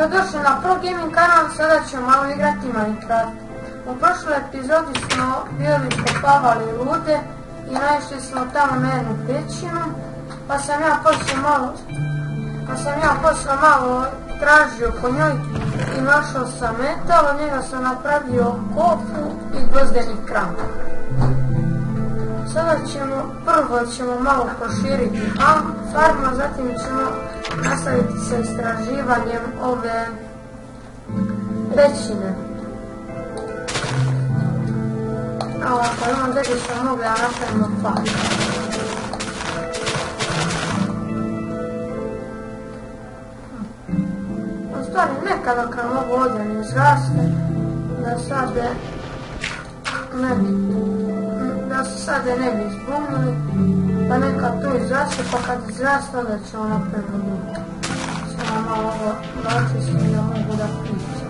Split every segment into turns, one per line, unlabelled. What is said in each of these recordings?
Dobrodošli na Pro Gaming kanal, sada ćemo malo igrati Minecraft. U prošloj epizodi smo bili kopavali rude i naišli smo tamo na jednu pećinu, pa sam ja poslije malo tražio po njoj i našao sam metal, od njega sam napravio kofu i gvozdeni kramp. Sada prvo ćemo malo proširiti farmu, a zatim ćemo nastaviti sa istraživanjem ove pećine. Ovako, imam gdje sam mogla napravimo farmu. U stvari nekada kad mogu ovdje ne izraste, da se sada ne bi izbunili, pa neka tu izraste, pa kad izraste onda ćemo napraviti drugo. Samo malo ovo da očistim da mogu da pričam.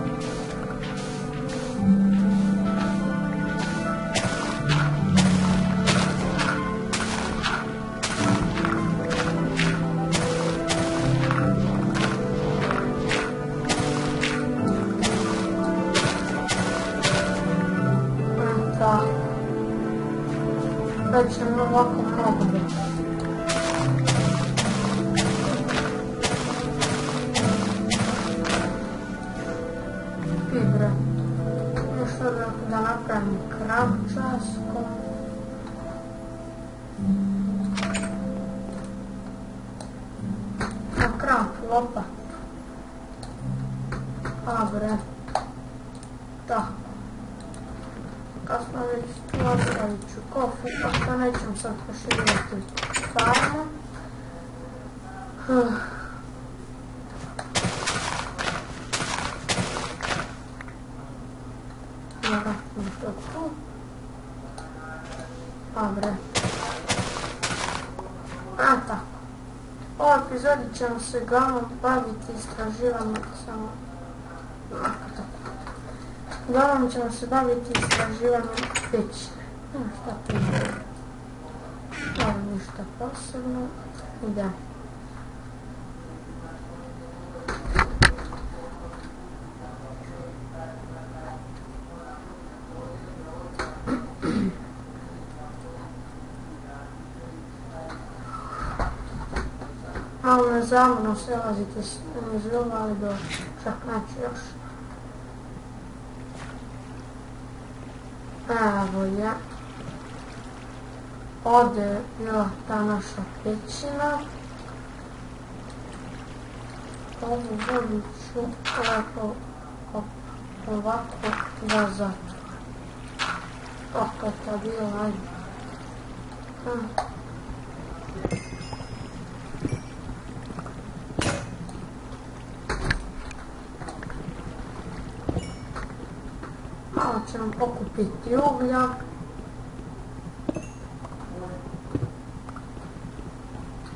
Već je ovako mnogo biti. Fibre. Nešto da napravim kramčasko. Na kramp, lopat. Bre. Tako. Kad smo već tu napravit ću kofu, pa što nećem sad proširiti farmu. Naravim to tu. Bre. Tako. U ovoj epizodi ćemo se glavnom baviti istraživanjem samo... Uglavnom ćemo se baviti istraživanjem pećine. Šta tu je? Ovo ništa posebno. Idemo. Malo nezamorno se lazite niz ljuba, ali dobro. Čak neću još. Evo je. Ovdje je bila ta naša pećina. Ovu vodu ću ovako da zatvorim. Kako je to bilo, ajde. Malo ćemo pokupiti uglja.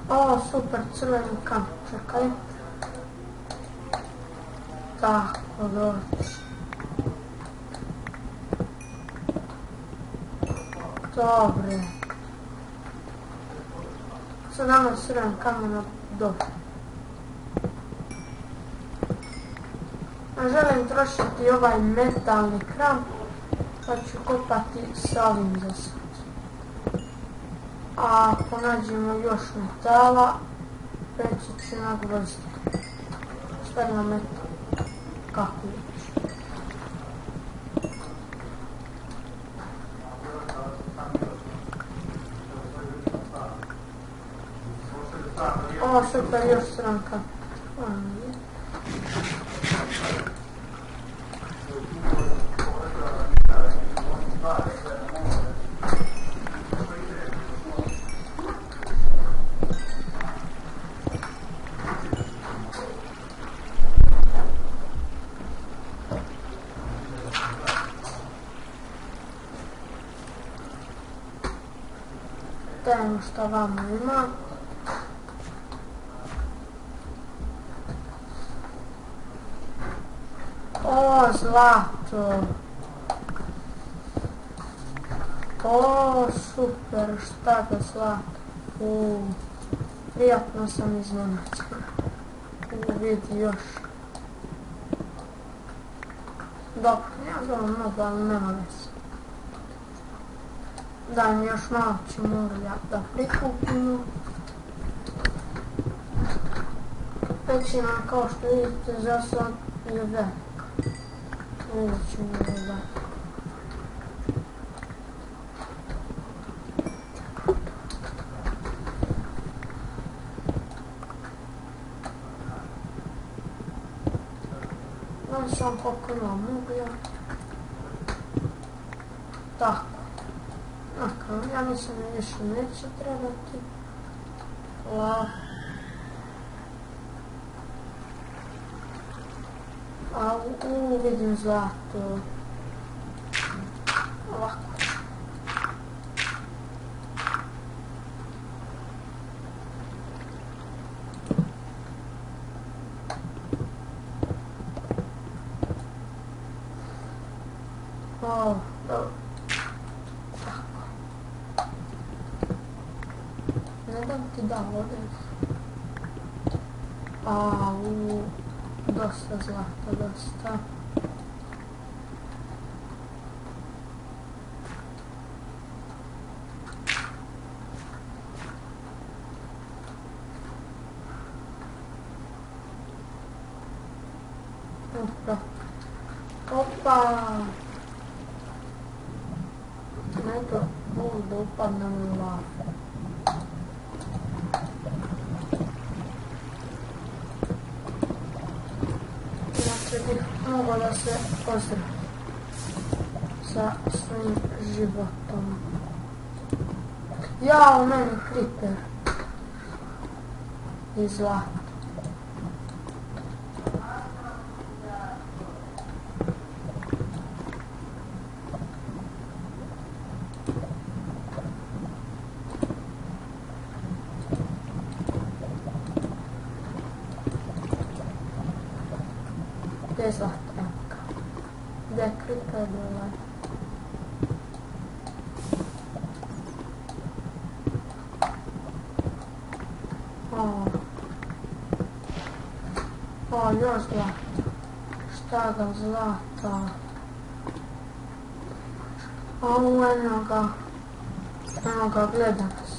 O, super, crveni kamp, čekaj. Tako, doći. Dobre. Sad damo crveni kamen dobro. Želim trošiti ovaj metalni kramp, pa ću kopati sa ovim za sad. A ako nađemo još metala, preći ću na gvozdi. Stavimo metal. Kako već. O, super, još stranka. Dajmo šta vamo ima. O, zlato. O, super, šta da zlato. Prijatno sam iznenađen. Vidi još. Dobro, ja znam mnogo, ali nema veze. Daj mi još malo ćemo da prikupimo. Pećina, kao što vidite, za sad je velika. Vidjet ćemo da. Znam sam koliko imam uglja. Tako. Ja mislim da više neće trebati. A vidim zlato. Ovako. Dobro. Ne dam ti da odeš. Dosta zlata, dosta. Opa! Neko da upadnem u lavu. Inače bih mogao da se pozdravim sa svojim životom. Jao, meni creeper i zlato. Gdje je zlatanka? Gdje je creeper dole? Još zlata. Šta ga zlata? Eno ga, gleda nas.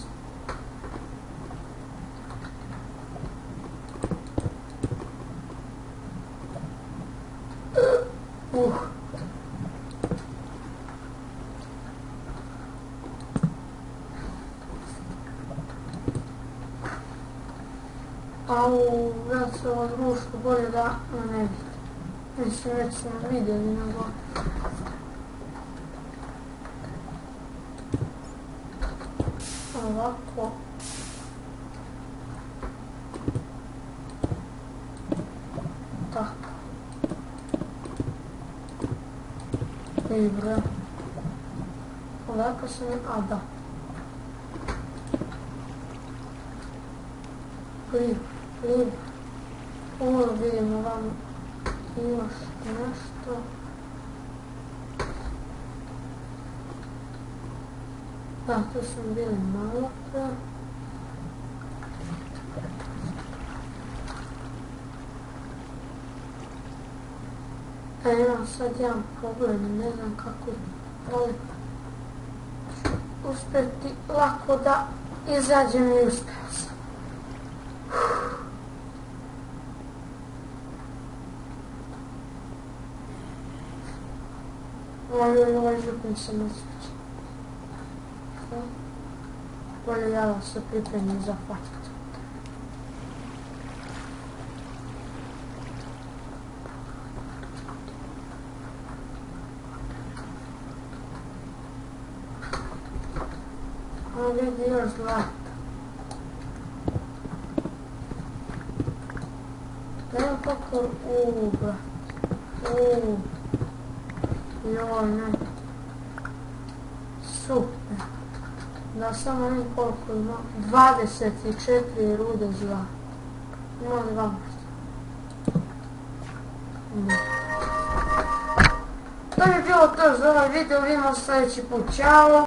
Ja se ovo društvo bolje da ne vidite. Mislim, već smo vidjeli nego. Ovako. Tako. I bre. Ovako se mi, da. Pliv. Ovo vidimo vam još nešto. Da, tu smo bili malo pre. Imam sad jedan problem, ne znam kako ću uspjeti lako da izađem i uspio sam. Ovaj župin se ne sviđa. Bolje ja da se pripremim za fakat. Vidi još zlata. Nema kako brat. Joj, ne. Super. Da samo ne koliko ima. 24 rude zlata. Ima li vam što? Ne. To je bilo to za ovaj video. Vidimo sljedeći put. Ćao.